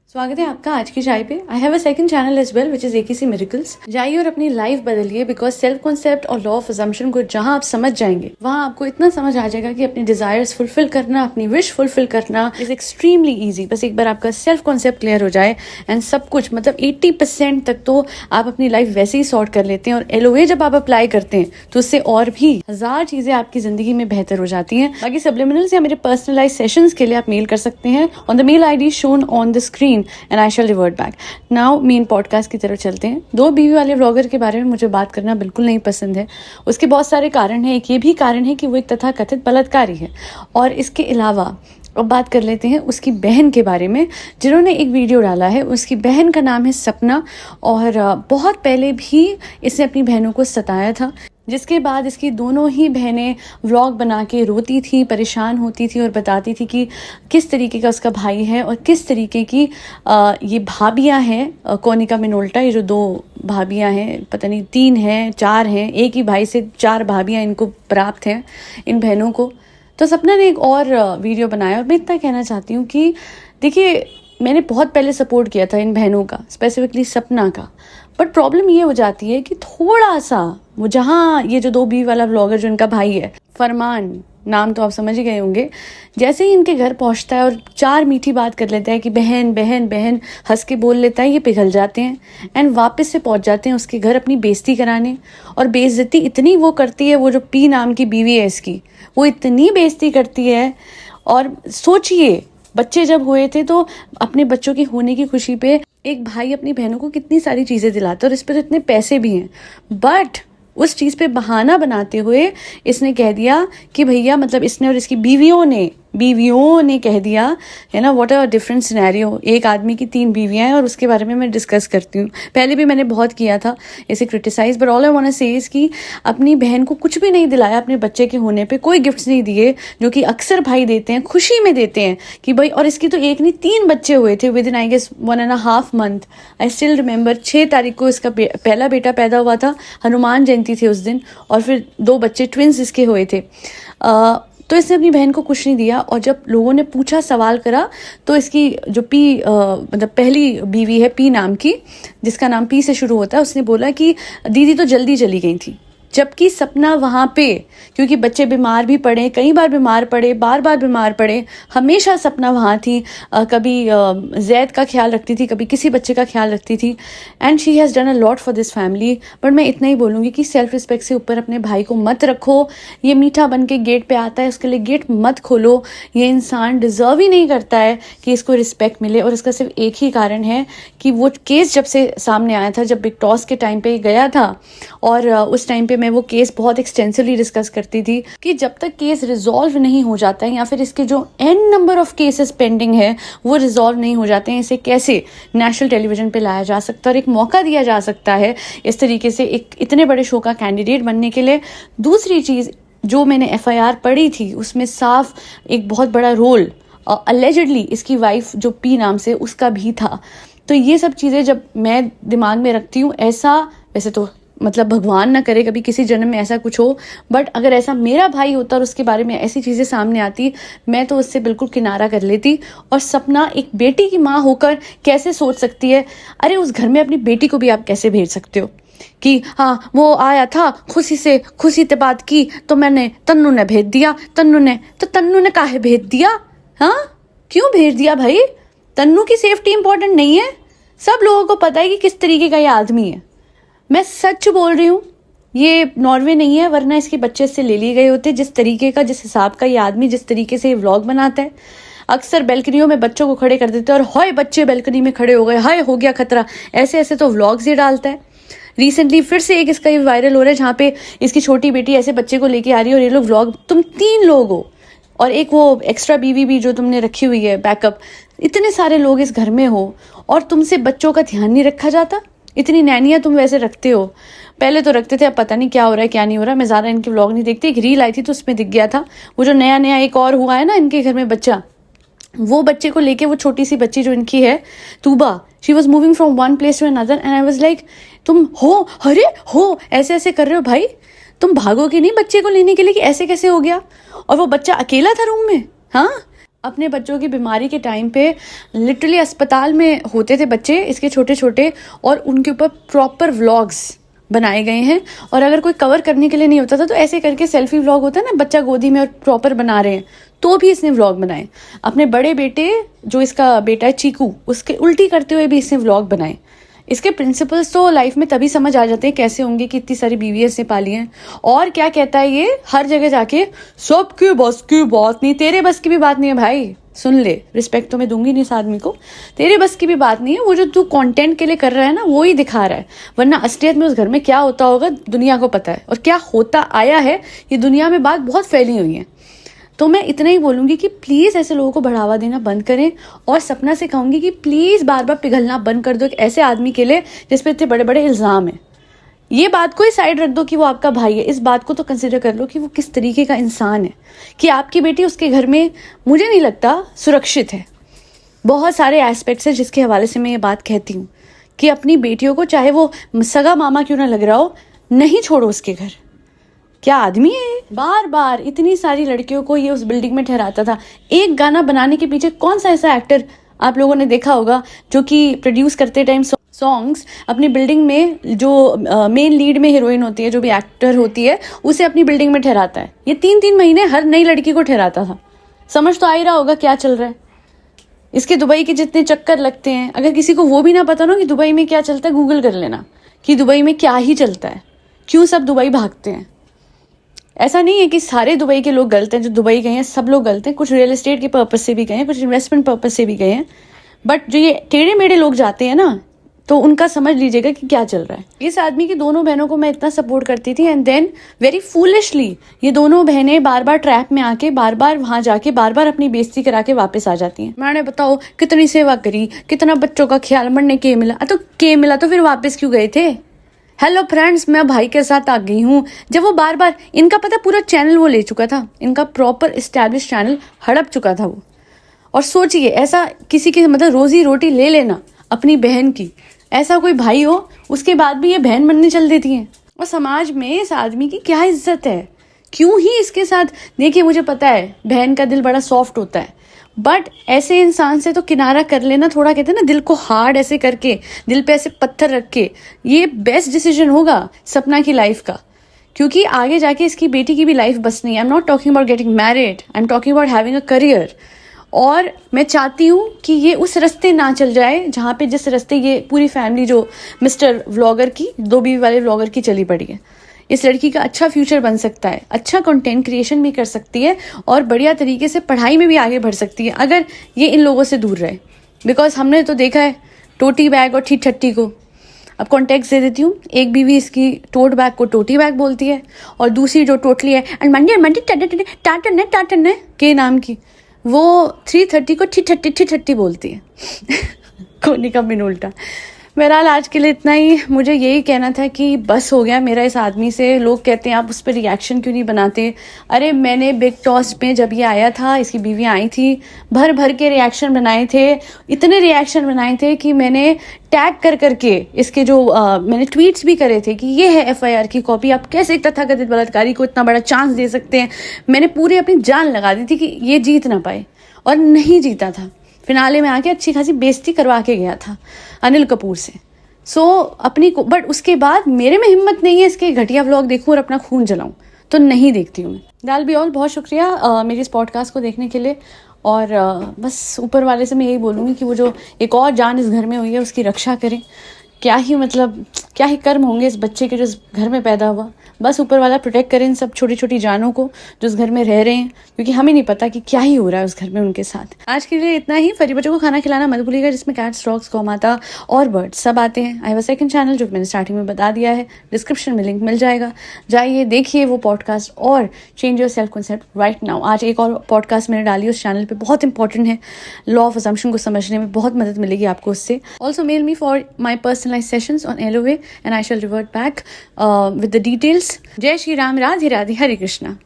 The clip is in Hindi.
स्वागत है आपका आज की चाय पे। I have a second channel as well which is AKC miracles. जाइए और अपनी लाइफ बदलिए, बिकॉज सेल्फ कॉन्सेप्ट और लॉ ऑफ अजम्पशन को जहां आप समझ जाएंगे वहां आपको इतना समझ आ जाएगा कि अपनी डिजायर्स फुलफिल करना, अपनी विश फुलफिल करना इज एक्सट्रीमली ईजी। बस एक बार आपका सेल्फ कॉन्सेप्ट क्लियर हो जाए एंड सब कुछ मतलब 80% तक तो आप अपनी लाइफ वैसे ही सॉर्ट कर लेते हैं। और LOA जब आप अप्लाई करते हैं तो उससे और भी 1000 चीजें आपकी जिंदगी में बेहतर हो जाती हैं। बाकी सब्लिमिनल्स या मेरे पर्सनलाइज सेशंस के लिए आप मेल कर सकते हैं on the mail ID shown on the screen and I shall revert back. Now main podcast की तरफ चलते हैं। 2 बीवी वाले व्लॉगर के बारे में मुझे बात करना बिल्कुल नहीं पसंद है। उसके बहुत सारे कारण हैं। एक ये भी कारण है कि वो एक तथाकथित बलात्कारी है। और इसके अलावा अब बात कर लेते हैं उसकी बहन के बारे में, जिन्होंने एक वीडियो डाला है। उसकी बहन का नाम है सपना और बहुत पहले भी इसने अपनी बहनों को सताया था, जिसके बाद इसकी दोनों ही बहनें व्लॉग बना के रोती थी, परेशान होती थी और बताती थी कि किस तरीके का उसका भाई है और किस तरीके की ये भाभियाँ हैं। कोनिका मिनोल्टा, ये जो 2 भाभियाँ हैं, पता नहीं 3 हैं 4 हैं, एक ही भाई से 4 भाभियाँ इनको प्राप्त हैं, इन बहनों को। तो सपना ने एक और वीडियो बनाया और मैं इतना कहना चाहती हूँ कि देखिए, मैंने बहुत पहले सपोर्ट किया था इन बहनों का, स्पेसिफिकली सपना का। बट प्रॉब्लम ये हो जाती है कि थोड़ा सा वो जहाँ ये जो 2 बीवी वाला व्लॉगर जो इनका भाई है, फरमान नाम तो आप समझ ही गए होंगे, जैसे ही इनके घर पहुंचता है और 4 मीठी बात कर लेता है कि बहन बहन बहन हंस के बोल लेता है, ये पिघल जाते हैं एंड वापस से पहुंच जाते हैं उसके घर अपनी बेइज्जती कराने। और बेइज्जती इतनी वो करती है, वो जो पी नाम की बीवी है इसकी, वो इतनी बेइज्जती करती है। और सोचिए, बच्चे जब हुए थे तो अपने बच्चों की होने की खुशी पे एक भाई अपनी बहनों को कितनी सारी चीजें दिलाता है और इस पे तो इतने पैसे भी हैं। बट उस चीज पे बहाना बनाते हुए इसने कह दिया कि भैया, मतलब इसने और इसकी बीवियों ने कह दिया है ना, व्हाट अ डिफरेंट सिनेरियो। एक आदमी की 3 बीवियां हैं और उसके बारे में मैं डिस्कस करती हूँ। पहले भी मैंने बहुत किया था इसे criticize, but all I want to say is कि अपनी बहन को कुछ भी नहीं दिलाया, अपने बच्चे के होने पे कोई गिफ्ट्स नहीं दिए, जो कि अक्सर भाई देते हैं, खुशी में देते हैं कि भाई। और इसकी तो एक नहीं 3 बच्चे हुए थे within I guess 1.5 month। I still remember 6 तारीख को इसका पहला बेटा पैदा हुआ था, हनुमान जयंती थी उस दिन, और फिर 2 बच्चे ट्विंस इसके हुए थे। तो इसने अपनी बहन को कुछ नहीं दिया। और जब लोगों ने पूछा, सवाल करा, तो इसकी जो मतलब पहली बीवी है पी नाम की, जिसका नाम पी से शुरू होता है, उसने बोला कि दीदी तो जल्दी चली गई थी। जबकि सपना वहाँ पे, क्योंकि बच्चे बीमार भी पड़े, कई बार बीमार पड़े, बार बार बीमार पड़े, हमेशा सपना वहाँ थी। कभी जैद का ख्याल रखती थी, कभी किसी बच्चे का ख्याल रखती थी। And she has done a lot for this family. But मैं इतना ही बोलूँगी कि सेल्फ रिस्पेक्ट से ऊपर अपने भाई को मत रखो। ये मीठा बन के गेट पे आता है, उसके लिए गेट मत खोलो। ये इंसान डिजर्व ही नहीं करता है कि इसको रिस्पेक्ट मिले। और इसका सिर्फ एक ही कारण है कि वो केस जब से सामने आया था, जब बिग टॉस के टाइम पे गया था, और उस टाइम पे मैं वो केस बहुत एक्सटेंसिवली डिस्कस करती थी कि जब तक केस रिजॉल्व नहीं हो जाता है, या फिर इसके जो an number of cases pending है वो रिजॉल्व नहीं हो जाते हैं, इसे कैसे नेशनल टेलीविजन पे लाया जा सकता है और एक मौका दिया जा सकता है इस तरीके से एक इतने बड़े शो का कैंडिडेट बनने के लिए। दूसरी चीज, जो मैंने FIR पढ़ी थी, उसमें साफ एक बहुत बड़ा रोल अलेजिडली इसकी वाइफ जो पी नाम से, उसका भी था। तो ये सब चीजें जब मैं दिमाग में रखती हूँ, ऐसा वैसे तो मतलब भगवान ना करे कभी किसी जन्म में ऐसा कुछ हो, बट अगर ऐसा मेरा भाई होता और उसके बारे में ऐसी चीजें सामने आती, मैं तो उससे बिल्कुल किनारा कर लेती। और सपना एक बेटी की माँ होकर कैसे सोच सकती है? अरे उस घर में अपनी बेटी को भी आप कैसे भेज सकते हो कि हाँ वो आया था, खुशी से बात की तो मैंने, तन्नू ने भेज दिया। तन्नू ने काहे भेज दिया? हाँ, क्यों भेज दिया भाई? तन्नू की सेफ्टी इंपॉर्टेंट नहीं है? सब लोगों को पता है कि किस तरीके का ये आदमी है। मैं सच बोल रही हूँ, ये नॉर्वे नहीं है, वरना इसके बच्चे से ले लिए गए होते। जिस तरीके का, जिस हिसाब का ये आदमी, जिस तरीके से ये व्लॉग बनाता है, अक्सर बैल्कनियों में बच्चों को खड़े कर देते हैं और हाय बच्चे बैल्कनी में खड़े हो गए, हाय हो गया खतरा, ऐसे तो व्लॉग्स ये डालता है। रिसेंटली फिर से एक इसका वायरल हो रहा है, जहाँ पे इसकी छोटी बेटी ऐसे बच्चे को लेके आ रही है और ये लोग व्लॉग, तुम 3 लोग हो और एक वो एक्स्ट्रा बीवी भी जो तुमने रखी हुई है बैकअप, इतने सारे लोग इस घर में हो और तुमसे बच्चों का ध्यान नहीं रखा जाता। इतनी नैनियाँ तुम वैसे रखते हो, पहले तो रखते थे, अब पता नहीं क्या हो रहा है क्या नहीं हो रहा। मैं ज़्यादा इनके व्लॉग नहीं देखती। एक रील आई थी तो उसमें दिख गया था वो जो नया एक और हुआ है ना इनके घर में बच्चा, वो बच्चे को लेके, वो छोटी सी बच्ची जो इनकी है Tuba, she was moving from one place to another and I was like, तुम हो, अरे हो, ऐसे कर रहे हो भाई, तुम भागोगे नहीं बच्चे को लेने के लिए कि ऐसे कैसे हो गया? और वो बच्चा अकेला था रूम में। हाँ, अपने बच्चों की बीमारी के टाइम पे लिटरली अस्पताल में होते थे बच्चे इसके छोटे छोटे, और उनके ऊपर प्रॉपर व्लॉग्स बनाए गए हैं। और अगर कोई कवर करने के लिए नहीं होता था तो ऐसे करके सेल्फी व्लॉग होता है ना, बच्चा गोदी में और प्रॉपर बना रहे हैं, तो भी इसने व्लॉग बनाए। अपने बड़े बेटे, जो इसका बेटा है चीकू, उसके उल्टी करते हुए भी इसने व्लॉग बनाए। इसके प्रिंसिपल्स तो लाइफ में तभी समझ आ जाते हैं कैसे होंगे कि इतनी सारी बीवी इसने पाली हैं। और क्या कहता है ये हर जगह जाके, सबकी बस की बात नहीं, तेरे बस की भी बात नहीं है भाई, सुन ले, रिस्पेक्ट तो मैं दूंगी नहीं इस आदमी को, तेरे बस की भी बात नहीं है। वो जो तू कंटेंट के लिए कर रहा है ना, वो ही दिखा रहा है, वरना असलियत में उस घर में क्या होता होगा दुनिया को पता है, और क्या होता आया है ये दुनिया में बात बहुत फैली हुई है। तो मैं इतना ही बोलूंगी कि प्लीज़ ऐसे लोगों को बढ़ावा देना बंद करें, और सपना से कहूंगी कि प्लीज़ बार बार पिघलना बंद कर दो एक ऐसे आदमी के लिए जिस पे इतने बड़े बड़े इल्ज़ाम हैं। ये बात को ही साइड रख दो कि वो आपका भाई है, इस बात को तो कंसिडर कर लो कि वो किस तरीके का इंसान है, कि आपकी बेटी उसके घर में मुझे नहीं लगता सुरक्षित है। बहुत सारे एस्पेक्ट्स हैं जिसके हवाले से मैं ये बात कहती हूँ कि अपनी बेटियों को, चाहे वो सगा मामा क्यों ना लग रहा हो, नहीं छोड़ो उसके घर। क्या आदमी है, बार बार इतनी सारी लड़कियों को ये उस बिल्डिंग में ठहराता था। एक गाना बनाने के पीछे कौन सा ऐसा एक्टर आप लोगों ने देखा होगा जो कि प्रोड्यूस करते टाइम सॉन्ग्स अपनी बिल्डिंग में, जो मेन लीड में हीरोइन होती है, जो भी एक्टर होती है, उसे अपनी बिल्डिंग में ठहराता है। ये 3-3 महीने हर नई लड़की को ठहराता था। समझ तो आ ही रहा होगा क्या चल रहा है। इसके दुबई के जितने चक्कर लगते हैं, अगर किसी को वो भी ना पता ना कि दुबई में क्या चलता है, गूगल कर लेना कि दुबई में क्या ही चलता है, क्यों सब दुबई भागते हैं। ऐसा नहीं है कि सारे दुबई के लोग गलत हैं, जो दुबई गए हैं सब लोग गलत हैं। कुछ रियल एस्टेट के पर्पस से भी गए हैं, कुछ इन्वेस्टमेंट पर्पस से भी गए हैं, बट जो ये टेढ़े मेढ़े लोग जाते हैं ना, तो उनका समझ लीजिएगा कि क्या चल रहा है। इस आदमी की दोनों बहनों को मैं इतना सपोर्ट करती थी, एंड देन वेरी फूलिशली ये दोनों बहनें बार बार ट्रैप में आके, बार बार वहां जाके, बार बार अपनी बेइज्जती करा के वापस आ जाती हैं। मैंने बताओ कितनी सेवा करी, कितना बच्चों का ख्याल, मरने के मिला, तो के मिला तो फिर वापस क्यों गए थे। हेलो फ्रेंड्स, मैं भाई के साथ आ गई हूँ। जब वो बार बार, इनका पता पूरा चैनल वो ले चुका था, इनका प्रॉपर एस्टैब्लिश चैनल हड़प चुका था वो। और सोचिए, ऐसा किसी की मतलब रोजी रोटी ले लेना अपनी बहन की, ऐसा कोई भाई हो, उसके बाद भी ये बहन बनने चल देती हैं। और समाज में इस आदमी की क्या इज्जत है, क्यों ही इसके साथ। देखिए मुझे पता है बहन का दिल बड़ा सॉफ्ट होता है, बट ऐसे इंसान से तो किनारा कर लेना थोड़ा, कहते हैं ना, दिल को हार्ड ऐसे करके, दिल पे ऐसे पत्थर रख के, ये बेस्ट डिसीजन होगा सपना की लाइफ का। क्योंकि आगे जाके इसकी बेटी की भी लाइफ बसनी है। I am not talking about getting married, I am talking about having a career. और मैं चाहती हूँ कि ये उस रास्ते ना चल जाए जहाँ पे, जिस रास्ते ये पूरी फैमिली जो मिस्टर व्लॉगर की, 2 बीवी वाले व्लॉगर की चली पड़ी है। इस लड़की का अच्छा फ्यूचर बन सकता है, अच्छा कंटेंट क्रिएशन भी कर सकती है, और बढ़िया तरीके से पढ़ाई में भी आगे बढ़ सकती है अगर ये इन लोगों से दूर रहे। बिकॉज हमने तो देखा है टोटी बैग और ठीक ठट्टी को। अब कॉन्टेक्स्ट दे देती हूँ, एक बीवी इसकी टोट बैग को टोटी बैग बोलती है, और दूसरी जो टोटली है मंडी टाटन है के नाम की, वो 330 को ठट्टी बोलती है। कोनी का बिन उल्टा। बहरहाल आज के लिए इतना ही। मुझे यही कहना था कि बस हो गया मेरा इस आदमी से। लोग कहते हैं आप उस पर रिएक्शन क्यों नहीं बनाते। अरे मैंने बिग टॉस में जब ये आया था, इसकी बीवियाँ आई थी, भर भर के रिएक्शन बनाए थे, इतने रिएक्शन बनाए थे कि मैंने टैग कर करके इसके जो मैंने ट्वीट्स भी करे थे कि ये है FIR की कॉपी, आप कैसे एक तथाकथित बलात्कारी को इतना बड़ा चांस दे सकते हैं। मैंने पूरी अपनी जान लगा दी थी कि ये जीत ना पाए, और नहीं जीता था। फिनाले में आके अच्छी खासी बेइज्जती करवा के गया था अनिल कपूर से। अपनी को, बट उसके बाद मेरे में हिम्मत नहीं है इसके घटिया व्लॉग देखूं और अपना खून जलाऊं, तो नहीं देखती हूँ मैं। दाल भी ऑल, बहुत शुक्रिया मेरी इस पॉडकास्ट को देखने के लिए। और बस ऊपर वाले से मैं यही बोलूँगी कि वो जो एक और जान इस घर में हुई है उसकी रक्षा करें। क्या ही कर्म होंगे इस बच्चे के जो इस घर में पैदा हुआ। बस ऊपर वाला प्रोटेक्ट करें इन सब छोटी छोटी जानों को जो इस घर में रह रहे हैं, क्योंकि हमें नहीं पता कि क्या ही हो रहा है उस घर में उनके साथ। आज के लिए इतना ही। फरी बच्चों को खाना खिलाना मत भूलिएगा, जिसमें कैट्स, डॉग्स, गौमाता और बर्ड्स सब आते हैं। आई हैव अ सेकंड चैनल जो मैंने स्टार्टिंग में बता दिया है, डिस्क्रिप्शन में लिंक मिल जाएगा, जाइए देखिए वो पॉडकास्ट और change your self concept right now. आज एक और पॉडकास्ट मैंने डाली उस चैनल पर, बहुत इंपॉर्टेंट है, लॉ ऑफ असम्पशन को समझने में बहुत मदद मिलेगी आपको उससे। Also mail me for my personalize sessions on LOA and I shall revert back with the details. Jai Shri Ram, Radhe Radhe, Hare Krishna.